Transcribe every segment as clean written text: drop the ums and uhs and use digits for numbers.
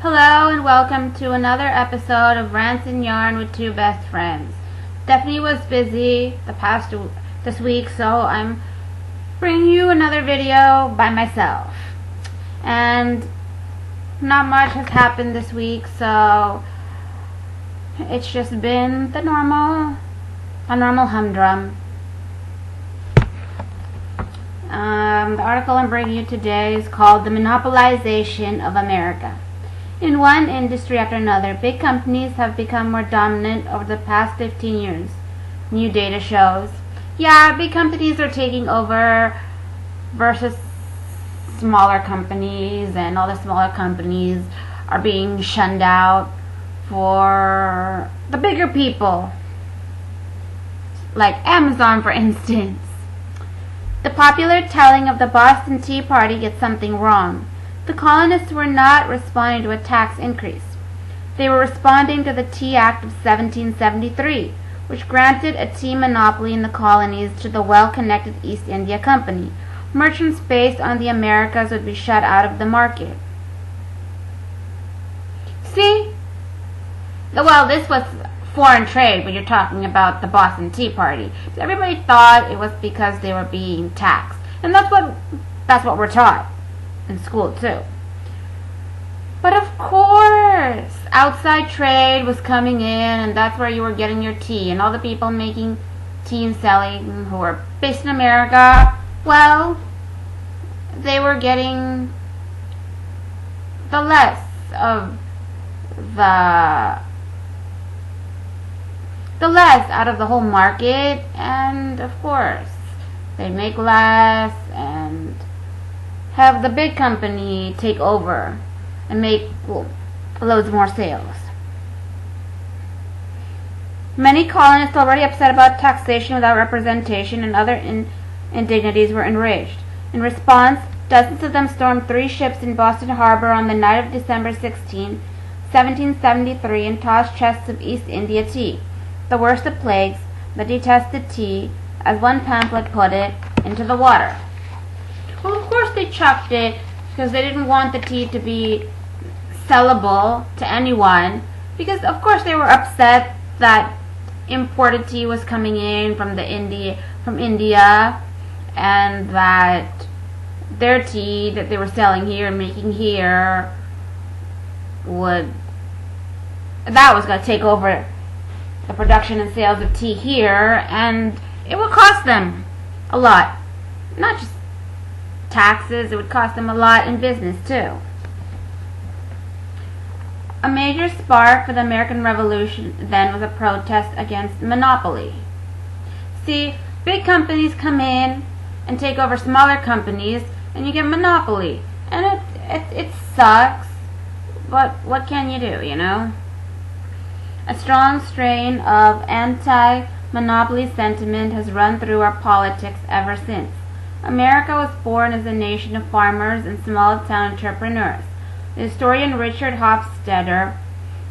Hello and welcome to another episode of Rants and Yarn with Two Best Friends. Stefanie was busy this week, so I'm bringing you another video by myself. And not much has happened this week, so it's just been a normal humdrum. The article I'm bringing you today is called The Monopolization of America. In one industry after another, big companies have become more dominant over the past 15 years. New data shows. Yeah, big companies are taking over versus smaller companies, and all the smaller companies are being shunned out for the bigger people, like Amazon, for instance. The popular telling of the Boston Tea Party gets something wrong. The colonists were not responding to a tax increase. They were responding to the Tea Act of 1773, which granted a tea monopoly in the colonies to the well-connected East India Company. Merchants based on the Americas would be shut out of the market. See? Well, this was foreign trade when you're talking about the Boston Tea Party. Everybody thought it was because they were being taxed. And that's what we're taught in school too. But of course, outside trade was coming in, and that's where you were getting your tea. And all the people making tea and selling who were based in America, well, they were getting the less out of the whole market, and of course they make less and have the big company take over and make loads more sales. Many colonists, already upset about taxation without representation and other indignities, were enraged. In response, dozens of them stormed 3 ships in Boston Harbor on the night of December 16, 1773, and tossed chests of East India tea, the worst of plagues, the detested tea, as one pamphlet put it, into the water. Well, of course they chucked it because they didn't want the tea to be sellable to anyone, because of course they were upset that imported tea was coming in from India, and that their tea that they were selling here and making here was going to take over the production and sales of tea here, and it would cost them a lot. Not just taxes, it would cost them a lot in business too. A major spark for the American Revolution then was a protest against monopoly. See, big companies come in and take over smaller companies, and you get monopoly. And it sucks, but what can you do, you know? A strong strain of anti-monopoly sentiment has run through our politics ever since. America was born as a nation of farmers and small-town entrepreneurs. The historian Richard Hofstadter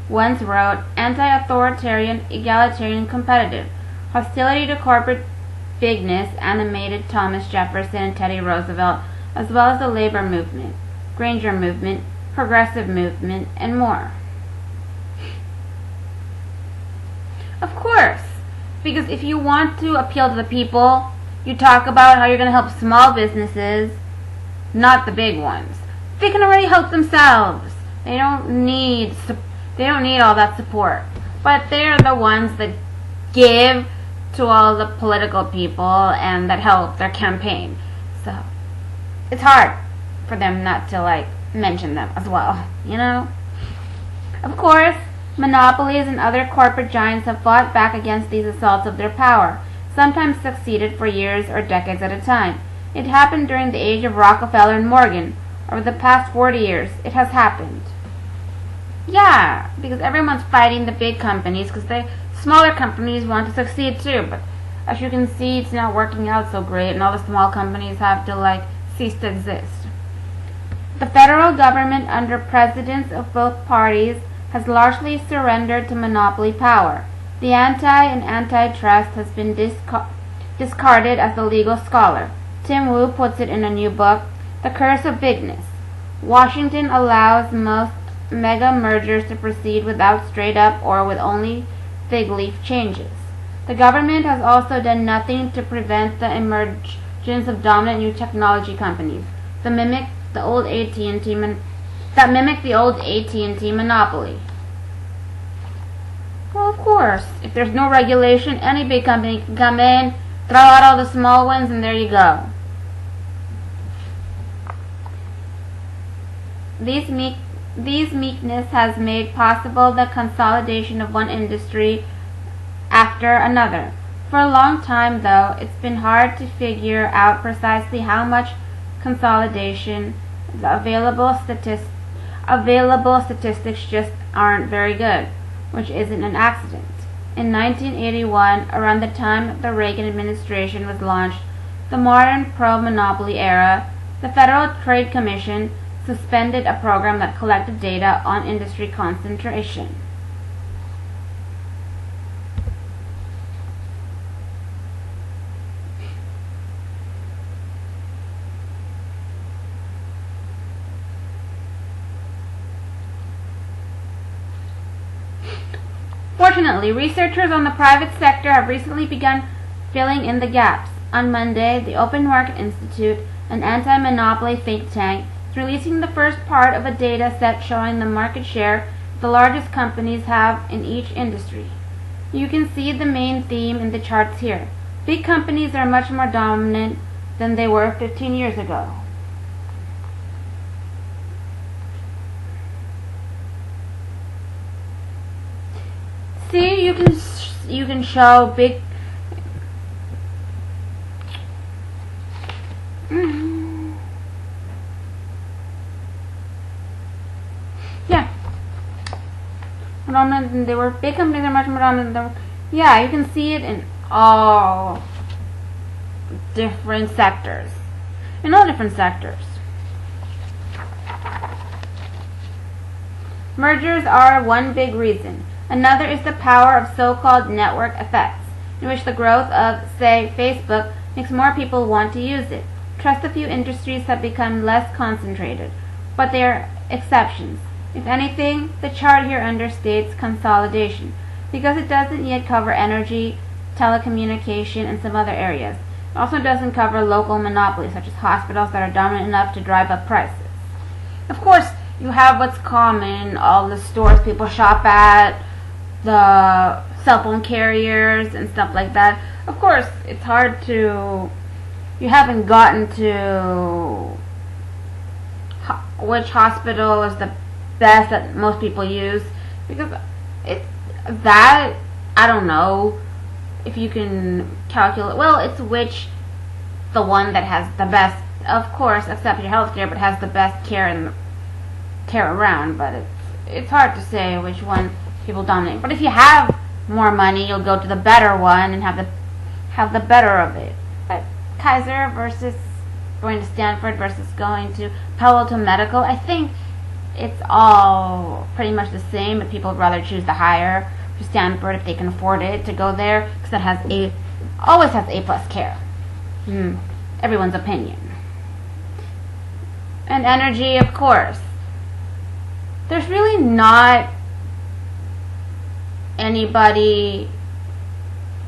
once wrote, "Anti-authoritarian, egalitarian, and competitive. Hostility to corporate bigness animated Thomas Jefferson and Teddy Roosevelt, as well as the labor movement, Granger movement, progressive movement, and more." Of course, because if you want to appeal to the people, you talk about how you're going to help small businesses, not the big ones. They can already help themselves. They don't need all that support. But they're the ones that give to all the political people and that help their campaign. So it's hard for them not to mention them as well, you know? Of course, monopolies and other corporate giants have fought back against these assaults of their power, sometimes succeeded for years or decades at a time. It happened during the age of Rockefeller and Morgan. Over the past 40 years, it has happened. Yeah, because everyone's fighting the big companies because the smaller companies want to succeed too. But as you can see, it's not working out so great, and all the small companies have to cease to exist. The federal government, under presidents of both parties, has largely surrendered to monopoly power. The anti and antitrust has been discarded as the legal scholar. Tim Wu puts it in a new book, The Curse of Bigness. Washington allows most mega mergers to proceed without straight up or with only fig leaf changes. The government has also done nothing to prevent the emergence of dominant new technology companies that mimic the old AT&T monopoly. Well, of course, if there's no regulation, any big company can come in, throw out all the small ones, and there you go. These meekness has made possible the consolidation of one industry after another. For a long time, though, it's been hard to figure out precisely how much consolidation. The available statistics just aren't very good, which isn't an accident. In 1981, around the time the Reagan administration was launched, the modern pro-monopoly era, the Federal Trade Commission suspended a program that collected data on industry concentration. Fortunately, researchers on the private sector have recently begun filling in the gaps. On Monday, the Open Market Institute, an anti-monopoly think tank, is releasing the first part of a data set showing the market share the largest companies have in each industry. You can see the main theme in the charts here. Big companies are much more dominant than they were 15 years ago. See, you can show big. Yeah. Dominant than they were. Big companies are much more dominant than they were. Yeah, you can see it in all different sectors. In all different sectors. Mergers are one big reason. Another is the power of so-called network effects, in which the growth of, say, Facebook makes more people want to use it. Trust a few industries have become less concentrated, but they are exceptions. If anything, the chart here understates consolidation, because it doesn't yet cover energy, telecommunication, and some other areas. It also doesn't cover local monopolies, such as hospitals that are dominant enough to drive up prices. Of course, you have what's common, all the stores people shop at, the cell phone carriers and stuff like that. Of course, it's hard to, you haven't gotten to which hospital is the best that most people use, because it's that, I don't know if you can calculate, well, it's which, the one that has the best, of course, except your healthcare, but has the best care around, but it's hard to say which one people dominate. But if you have more money, you'll go to the better one and have the better of it. But Kaiser versus going to Stanford versus going to Palo Alto Medical, I think it's all pretty much the same, but people would rather choose the higher for Stanford if they can afford it to go there, because it has always has A+ care. Everyone's opinion. And energy, of course. There's really not anybody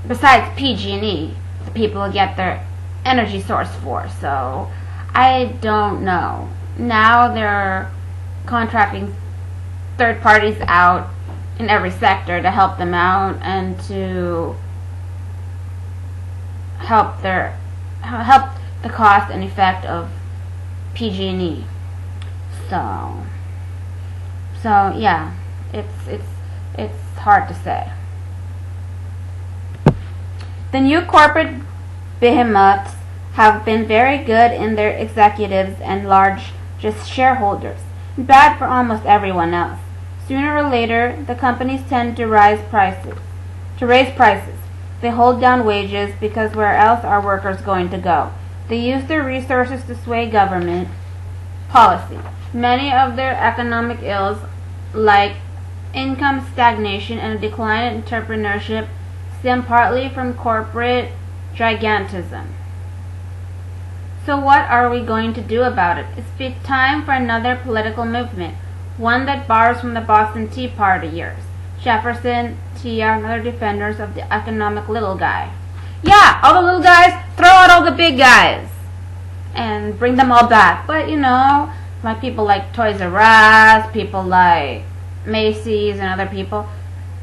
besides PG&E that people get their energy source for, so I don't know. Now they're contracting third parties out in every sector to help them out and to help the cost and effect of PG&E. So yeah, it's hard to say. The new corporate behemoths have been very good in their executives and large just shareholders, bad for almost everyone else. Sooner or later, the companies tend to raise prices. They hold down wages, because where else are workers going to go? They use their resources to sway government policy. Many of their economic ills, like income stagnation and a decline in entrepreneurship, stem partly from corporate gigantism. So what are we going to do about it? It's time for another political movement. one that borrows from the Boston Tea Party years. Jefferson, Tia, and other defenders of the economic little guy. Yeah, all the little guys, throw out all the big guys and bring them all back. But, like people like Toys R Us, people like Macy's and other people,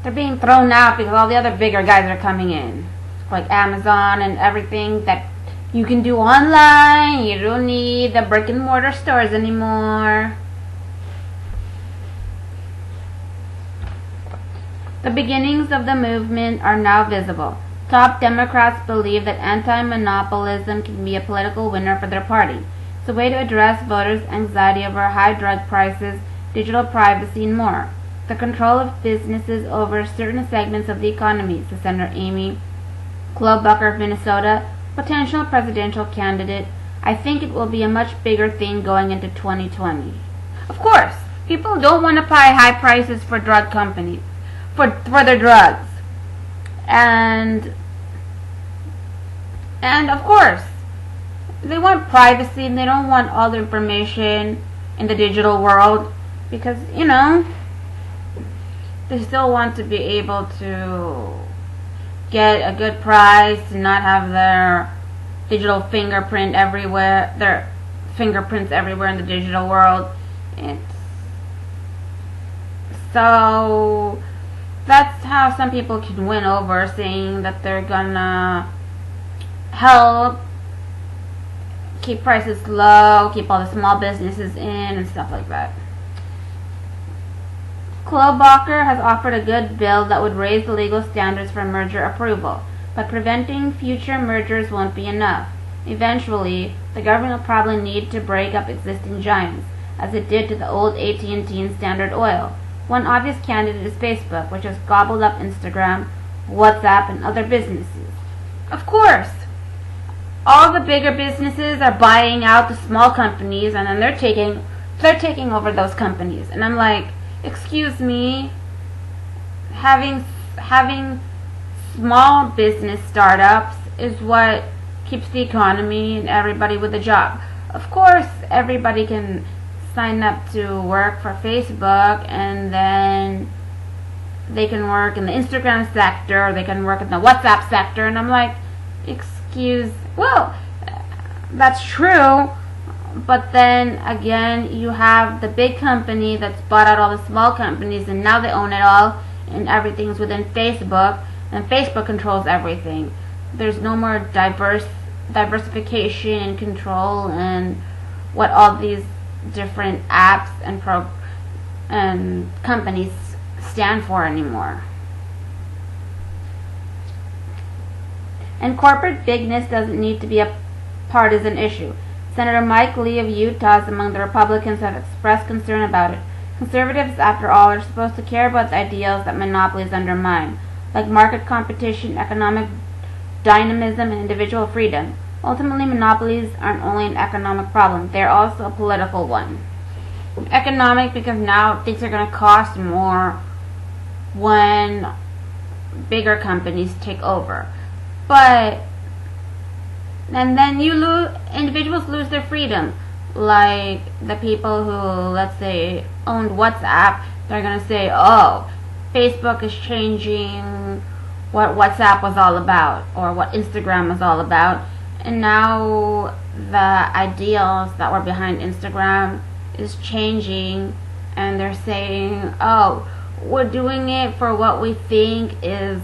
they're being thrown out because all the other bigger guys are coming in. Like Amazon and everything that you can do online. You don't need the brick and mortar stores anymore. The beginnings of the movement are now visible. Top Democrats believe that anti-monopolism can be a political winner for their party. It's a way to address voters' anxiety over high drug prices, digital privacy, and more. The control of businesses over certain segments of the economy, says Senator Amy Klobuchar of Minnesota, potential presidential candidate. I think it will be a much bigger thing going into 2020. Of course, people don't want to pay high prices for drug companies, for their drugs. And of course, they want privacy and they don't want all the information in the digital world because, they still want to be able to get a good price and not have their digital fingerprint everywhere, their fingerprints everywhere in the digital world. So that's how some people can win over, saying that they're gonna help keep prices low, keep all the small businesses in, and stuff like that. Klobuchar has offered a good bill that would raise the legal standards for merger approval, but preventing future mergers won't be enough. Eventually, the government will probably need to break up existing giants, as it did to the old AT&T and Standard Oil. One obvious candidate is Facebook, which has gobbled up Instagram, WhatsApp, and other businesses. Of course, all the bigger businesses are buying out the small companies, and then they're taking over those companies. And I'm like, excuse me, having small business startups is what keeps the economy and everybody with a job. Of course, everybody can sign up to work for Facebook, and then they can work in the Instagram sector, or they can work in the WhatsApp sector, and I'm like, that's true, but then again, you have the big company that's bought out all the small companies, and now they own it all, and everything's within Facebook, and Facebook controls everything. There's no more diversification and control and what all these different apps and companies stand for anymore. And corporate bigness doesn't need to be a partisan issue. Senator Mike Lee of Utah is among the Republicans who have expressed concern about it. Conservatives, after all, are supposed to care about the ideals that monopolies undermine, like market competition, economic dynamism, and individual freedom. Ultimately, monopolies aren't only an economic problem, they're also a political one. Economic because now things are going to cost more when bigger companies take over. And then individuals lose their freedom. Like the people who, let's say, owned WhatsApp, they're going to say, oh, Facebook is changing what WhatsApp was all about, or what Instagram was all about. And now the ideals that were behind Instagram is changing, and they're saying, oh, we're doing it for what we think is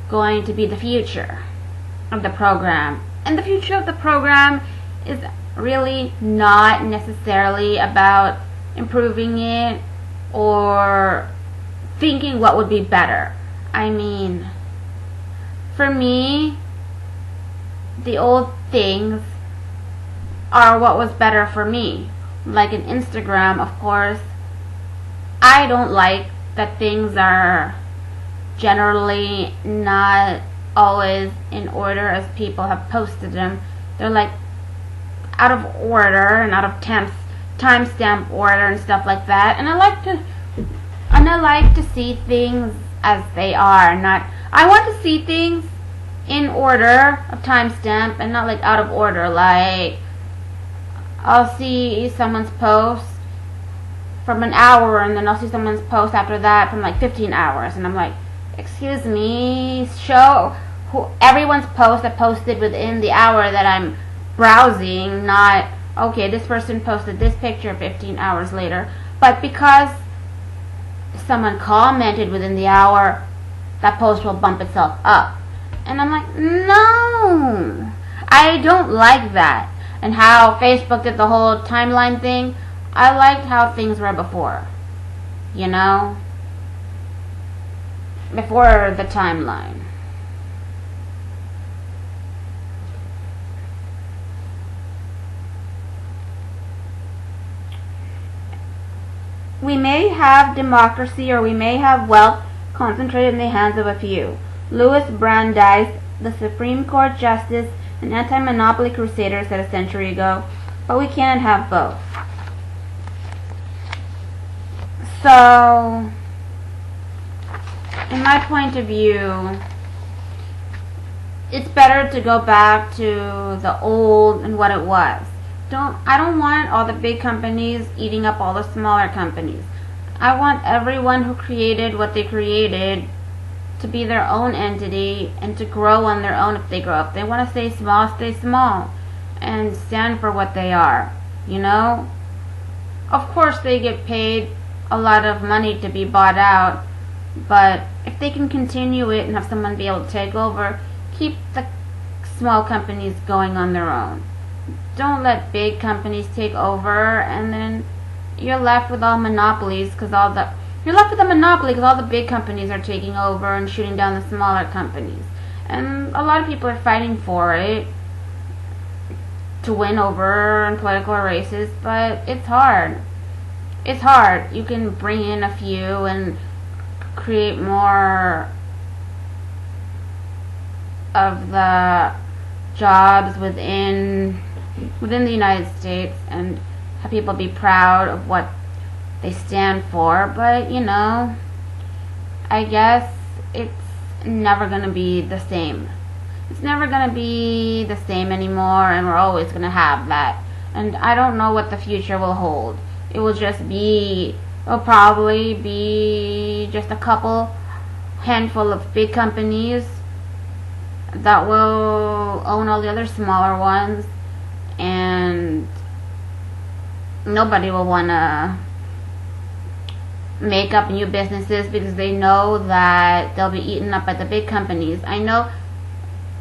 going to be the future of the program. And the future of the program is really not necessarily about improving it or thinking what would be better. I mean, for me, the old things are what was better for me. Like in Instagram, of course, I don't like that things are generally not always in order as people have posted them. They're like out of order and out of timestamp order and stuff like that. And I like to see things as they are. I want to see things in order of timestamp and not like out of order. Like I'll see someone's post from an hour, and then I'll see someone's post after that from like 15 hours, and I'm like, excuse me, show everyone's post that posted within the hour that I'm browsing, not, okay, this person posted this picture 15 hours later. But because someone commented within the hour, that post will bump itself up. And I'm like, no, I don't like that. And how Facebook did the whole timeline thing, I liked how things were before, you know, before the timeline. We may have democracy, or we may have wealth concentrated in the hands of a few. Louis Brandeis, the Supreme Court Justice and anti-monopoly crusader, said a century ago, but we can't have both. So, in my point of view, it's better to go back to the old and what it was. I don't want all the big companies eating up all the smaller companies. I want everyone who created what they created to be their own entity and to grow on their own if they grow up. They want to stay small and stand for what they are, you know? Of course they get paid a lot of money to be bought out, but if they can continue it and have someone be able to take over, keep the small companies going on their own. Don't let big companies take over, and then you're left with all monopolies because all the big companies are taking over and shooting down the smaller companies. And a lot of people are fighting for it to win over in political races, but it's hard. It's hard. You can bring in a few and create more of the jobs within the United States and have people be proud of what they stand for, but you know, I guess it's never gonna be the same. It's never gonna be the same anymore, and we're always gonna have that. And I don't know what the future will hold. It'll probably be just a handful of big companies that will own all the other smaller ones, and nobody will want to make up new businesses because they know that they'll be eaten up by the big companies. I know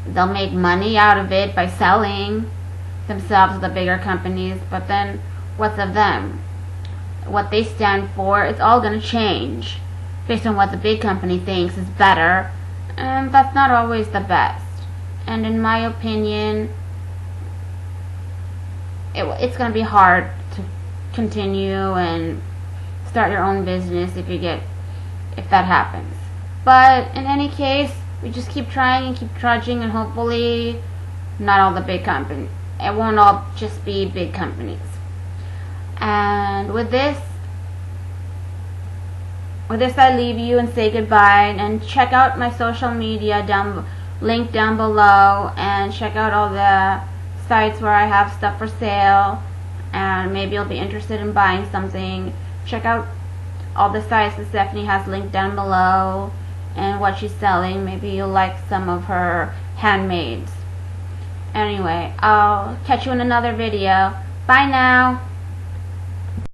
they'll make money out of it by selling themselves to the bigger companies, but then what's of them? What they stand for, it's all going to change based on what the big company thinks is better, and that's not always the best. And in my opinion, it's going to be hard to continue and start your own business if that happens. But in any case, we just keep trying and keep trudging, and hopefully not all the big companies. It won't all just be big companies. And with this I leave you and say goodbye, and check out my social media link down below, and check out all the sites where I have stuff for sale, and maybe you'll be interested in buying something. Check out all the sites that Stefanie has linked down below and what she's selling. Maybe you'll like some of her handmaids. Anyway, I'll catch you in another video. Bye now.